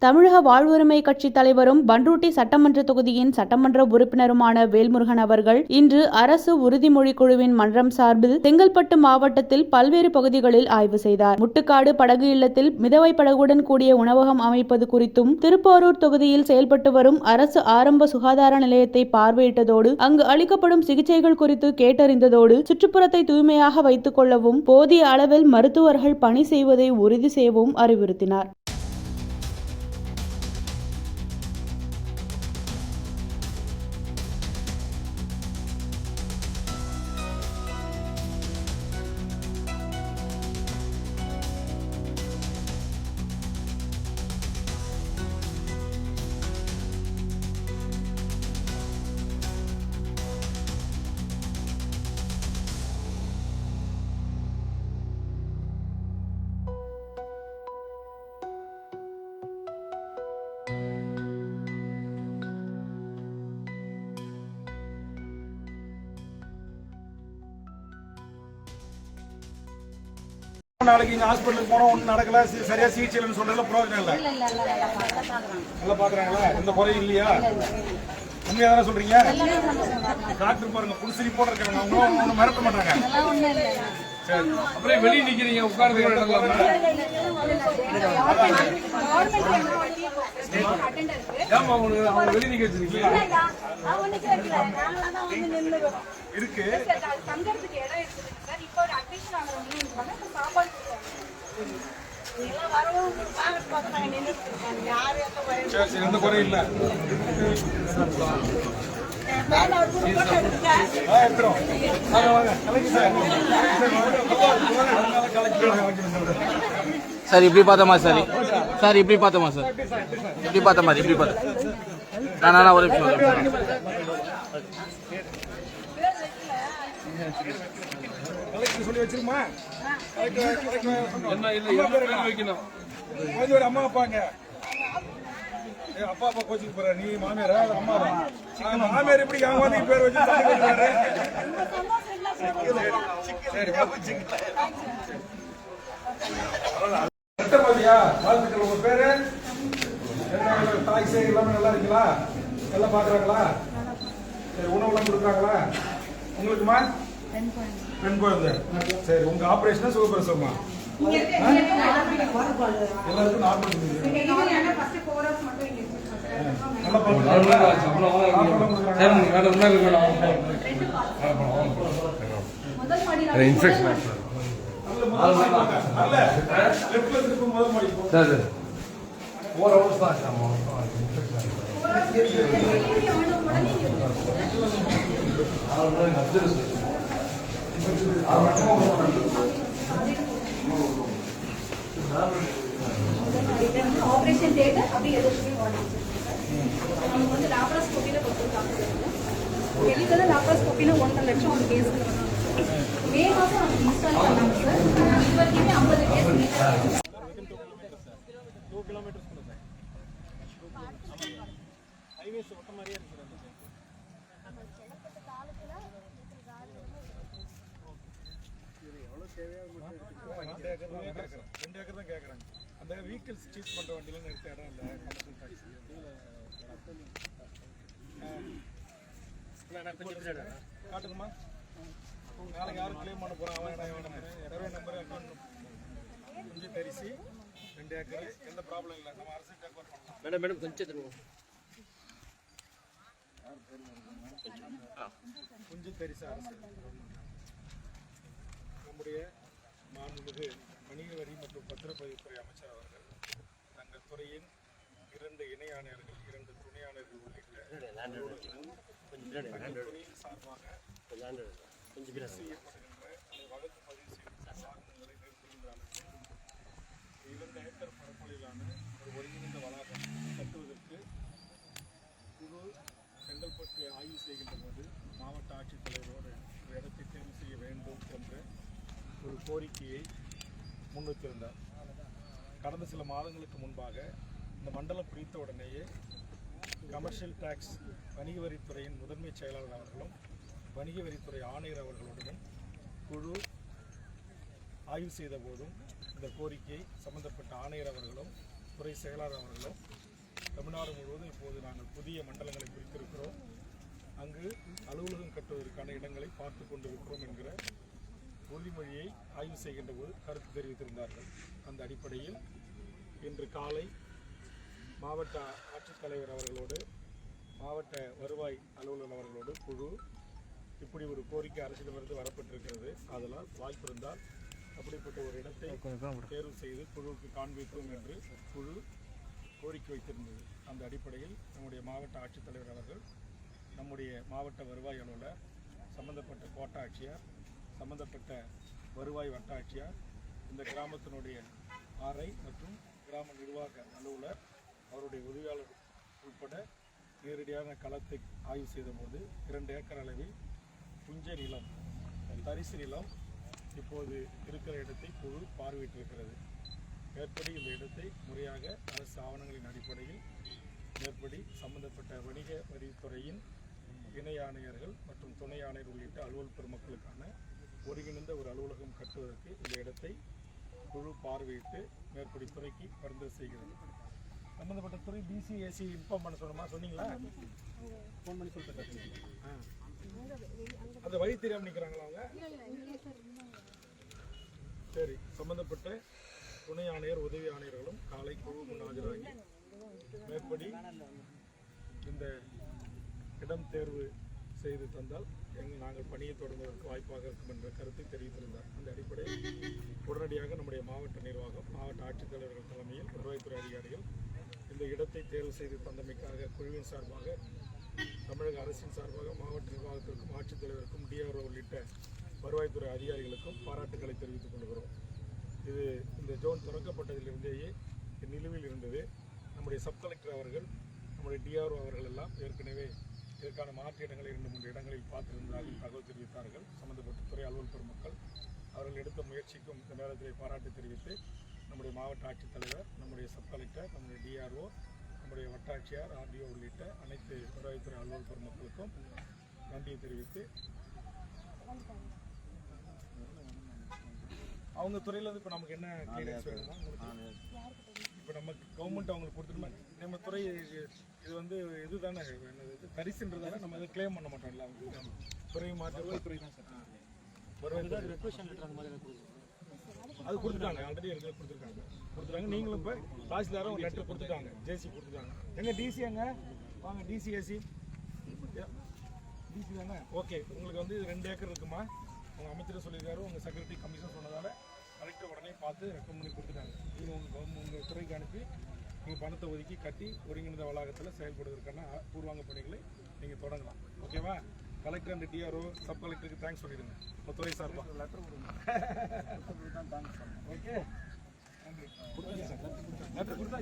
தமிழக வாழ்வுரிமை கட்சி தலைவரும் பண்ருட்டி சட்டமன்ற தொகுதியின் சட்டமன்ற உறுப்பினருமான வேல்முருகன் அவர்கள் இன்று அரசு உறுதிமொழி குழுவின் மன்றம் சார்பில் செங்கல்பட்டு மாவட்டத்தில் பல்வேறு பகுதிகளில் ஆய்வு செய்தார். முட்டுக்காடு படகு இல்லத்தில் மிதவை படகுடன் கூடிய உணவகம் அமைப்பது குறித்தும், திருப்போரூர் தொகுதியில் செயல்பட்டு வரும் அரசு ஆரம்ப சுகாதார நிலையத்தை பார்வையிட்டதோடு அங்கு அளிக்கப்படும் சிகிச்சைகள் குறித்து கேட்டறிந்ததோடு சுற்றுப்புறத்தை தூய்மையாக வைத்துக் கொள்ளவும், போதிய அளவில் மருத்துவர்கள் பணி செய்வதை உறுதி செய்யவும் அறிவுறுத்தினார். நாளைக்கு இங்க ஹாஸ்பிட்டலுக்கு போனா ஒன்றும் நடக்கல, சரியா சிகிச்சை இல்லைன்னு சொல்றதுல பிரயோஜனம் இல்லை. நல்லா பாக்குறாங்களா? எந்த குறையும் இல்லையா? உண்மையா தானே சொல்றீங்க? டாக்டர் பாருங்க, புதுசு ரிப்போர்ட் இருக்காங்க, அவங்க ஒன்றும் மிரட்ட மாட்டாங்க. சரி, அப்புறம் வெளியே நிக்கிறீங்க, உட்கார்ந்து ஏமா அவங்க வெளியே நிக்க வச்சிருக்கீங்க? இருக்கு சரி, எந்த குறையும் இல்லை. சார் இப்படி பார்த்தோமா சார்? சார் இப்படி பார்த்தோமா சார்? இப்படி பார்த்த மாதிரி இப்படி பார்த்தோம். நான் ஒரு சொல்லி வச்சிருமா? அம்மா அப்பாங்க, அப்பா அப்பா கோச்சுக்கு போற, நீ மாமியார அம்மா மாமியார் எப்படி ஏமாத்தி பேர் வச்சு வாழ்த்துக்கள். உங்க பேரு என்ன? தாய் சேரி எல்லாமே நல்லா இருக்கீங்களா? எல்லாம் பாக்குறாங்களா? உணவுலாம் கொடுக்குறாங்களா உங்களுக்குமா? பெண் குழந்தை. சரி, உங்க ஆபரேஷனா சுகப்பிரசவமா? எல்லாருக்கும் நார்மல். ஆபரேஷன் டேட் அப்படி எதுவுமே அவங்க வந்து லாப்ராஸ்கோபியில கொடுத்துருக்காங்க. வெளியில லாப்ராஸ்கோபியில 1.5 லட்சம் ஒரு கேஸ் மே மாசம் அவங்க இன்ஸ்டால் பண்ணாங்க சார். இது வரைக்குமே 50 கேஸ் அந்த வெஹிக்கிள்ஸ் சீஸ் பண்ற வண்டியில நிறுத்த இடம் இல்லை. காட்டுங்கம்மா, நாளைக்கு யாரும் கிளைம் பண்ண போறான், அவன் சர்வே நம்பர் கொஞ்சம் தரிசி 2 ஏக்கர், எந்த ப்ராப்ளம் இல்லை. நம்ம அரசு டேக் ஓவர் பண்ணலாம். மேடம் மேடம் கொஞ்சம் கொஞ்சம் தரிசி அரசு. நம்முடைய மாண்புமிகு வணிக வரி மற்றும் பத்திரப்பதிவுத்துறை அமைச்சர் அவர்கள் தங்கள் துறையின் 2 இணை ஆணையர்கள், 2 துணை ஆணையர்கள் உள்ளிட்ட துறையின் சார்பாக செய்யப்படுகின்ற வழக்கு பதிவு செய்யப்பட்ட சாதனங்களை நிறுத்துகின்ற அளவில் 2 ஏக்கர் பரப்பளவிலான ஒரு ஒருங்கிணைந்த வளாகம் கட்டுவதற்கு குழு செங்கல்பட்டு ஆய்வு செய்கின்ற போது மாவட்ட ஆட்சித்தலைவரோடு ஒரு இடத்தை தேர்வு செய்ய வேண்டும் என்ற ஒரு கோரிக்கையை முன்வைத்திருந்தார். கடந்த சில மாதங்களுக்கு முன்பாக இந்த மண்டலம் பிரித்த உடனேயே கமர்ஷியல் டாக்ஸ் வணிக வரித்துறையின் முதன்மை செயலாளர் அவர்களும் வணிக வரித்துறை ஆணையர் அவர்களுடனும் குழு ஆய்வு செய்த போதும் இந்த கோரிக்கை சம்பந்தப்பட்ட ஆணையர் அவர்களும் துறை செயலாளர் அவர்களும் தமிழ்நாடு முழுவதும் இப்போது நாங்கள் புதிய மண்டலங்களை பிரித்திருக்கிறோம். அங்கு அலுவலகம் கட்டுவதற்கான இடங்களை பார்த்து கொண்டிருக்கிறோம் என்கிற உறுதிமொழியை ஆய்வு செய்கின்ற போது கருத்து தெரிவித்திருந்தார்கள். அந்த அடிப்படையில் இன்று காலை மாவட்ட ஆட்சித்தலைவர் அவர்களோடு மாவட்ட வருவாய் அலுவலர் அவர்களோடு குழு இப்படி ஒரு கோரிக்கை அரசிடமிருந்து வரப்பட்டிருக்கிறது. அதனால் வாய்ப்பு இருந்தால் அப்படிப்பட்ட ஒரு இடத்தை தேர்வு செய்து குழுவுக்கு காண்பிக்கும் என்று குழு கோரிக்கை வைத்திருந்தது. அந்த அடிப்படையில் நம்முடைய மாவட்ட ஆட்சித்தலைவர் அவர்கள் நம்முடைய மாவட்ட வருவாய் அலுவலர், சம்பந்தப்பட்ட கோட்டாட்சியர், சம்பந்தப்பட்ட வருவாய் வட்டாட்சியர், இந்த கிராமத்தினுடைய ஆர்ஐ மற்றும் கிராம நிர்வாக அலுவலர், அவருடைய உதவியாளர் உட்பட நேரடியான களத்தை ஆய்வு செய்தபோது 2 ஏக்கர் அளவில் புஞ்ச நிலம், தரிசு நிலம் இப்போது இருக்கிற இடத்தை குழு பார்வையிட்டிருக்கிறது. மேற்படி இந்த இடத்தை முறையாக அரசு ஆவணங்களின் அடிப்படையில் மேற்படி சம்பந்தப்பட்ட வணிக வரித்துறையின் இணை ஆணையர்கள் மற்றும் துணை ஆணையர் உள்ளிட்ட அலுவல் பெருமக்களுக்கான ஒருங்கிணைந்த ஒரு அலுவலகம் கட்டுவதற்கு இந்த இடத்தை குழு பார்வையிட்டு மேற்படி துறைக்கு பரிந்துரை செய்கிறது. சம்பந்தப்பட்ட துறை டிசிஏசி இன்ஃபார்ம் பண்ண சொன்னீங்களா? ஃபோன் பண்ணி சொல்லிட்டு அந்த வழி தெரியாமல் நிற்கிறாங்களா அவங்க? சரி, சம்பந்தப்பட்ட துணை ஆணையர் உதவி ஆணையர்களும் காலை குழு முன் ஆஜராகி மேற்படி இந்த இடம் தேர்வு செய்து தந்தால் நாங்கள் பணியை தொடங்குவதற்கு வாய்ப்பாக இருக்கும் என்ற கருத்தை தெரிவித்திருந்தார். அந்த அடிப்படையில் உடனடியாக நம்முடைய மாவட்ட நிர்வாகம், மாவட்ட ஆட்சித்தலைவர்கள் தலைமையில் வருவாய்த்துறை அதிகாரிகள் இந்த இடத்தை தேர்வு செய்து தந்தமைக்காக குழுவின் சார்பாக, தமிழக அரசின் சார்பாக மாவட்ட நிர்வாகத்திற்கும் ஆட்சித்தலைவருக்கும் டிஆர்ஓ உள்ளிட்ட வருவாய்த்துறை அதிகாரிகளுக்கும் பாராட்டுக்களை தெரிவித்துக் கொள்கிறோம். இது இந்த ஜோன் தொடங்கப்பட்டதிலிருந்தேயே நிலுவில் இருந்தது. நம்முடைய சப் கலெக்டர் அவர்கள், நம்முடைய டிஆர்ஓ அவர்கள் எல்லாம் ஏற்கனவே இதற்கான மாற்று இடங்களை 2-3 இடங்களில் பார்த்திருந்தார்கள், தகவல் தெரிவித்தார்கள். சம்பந்தப்பட்ட துறை அலுவல் பெருமக்கள் அவர்கள் எடுத்த முயற்சிக்கும் இந்த நேரத்திலே பாராட்டு தெரிவித்து நம்முடைய மாவட்ட ஆட்சித்தலைவர், நம்முடைய சப் கலெக்டர், நம்முடைய டிஆர்ஓ, நம்முடைய வட்டாட்சியார், ஆர்டிஓ உள்ளிட்ட அனைத்து வருவாய்த்துறை அலுவல் பெருமக்களுக்கும் நன்றியை தெரிவித்து அவங்க துறையிலேருந்து இப்போ நமக்கு என்ன கிளியரன்ஸ் வேணுமா? இப்போ நம்ம கவர்மெண்ட் அவங்களுக்கு கொடுத்துருமா? நம்ம துறை இது வந்து இதுதானே என்னது தரிசுன்றதால நம்ம எதுவும் கிளைம் பண்ண மாட்டோம்ல. அவங்க துறை மாற்ற துறை தான் சார். வருவாய் ரெக்வெஸ்ட் லெட்டர் அந்த மாதிரி அது கொடுத்துட்டாங்க, ஆல்ரெடி கொடுத்துருக்காங்க. நீங்களும் இப்போ தாசில்தாரும் ஒரு லெட்டர் கொடுத்துட்டாங்க, ஜேசி கொடுத்துட்டாங்க. எங்க டிசி எங்க வாங்க, டிசிஏசி டிசி தானே? ஓகே, உங்களுக்கு வந்து 2 ஏக்கர் இருக்குமா? உங்கள் அமைச்சர் சொல்லியிருக்காரு, உங்கள் செக்ரட்டரி கமிஷன் சொன்னதால் கலெக்டர் உடனே பார்த்து ரெக்கமெண்ட் பண்ணி கொடுத்துட்டாங்க. நீங்கள் உங்கள் துறைக்கு அனுப்பி நீங்கள் பணத்தை ஒதுக்கி கட்டி ஒருங்கிணைந்த வளாகத்தில் செயல்படுவதற்கான பூர்வாங்க பணிகளை நீங்கள் தொடங்கலாம். ஓகேவா? கலெக்டர் அண்ட் டிஆர்ஓ, சப் கலெக்டருக்கு தேங்க்ஸ் சொல்லிடுங்க. உங்கள் துறை சார்பாக லெட்டர் கொடுங்க. ஓகே, நன்றி. லெட்டர் கொடுத்தா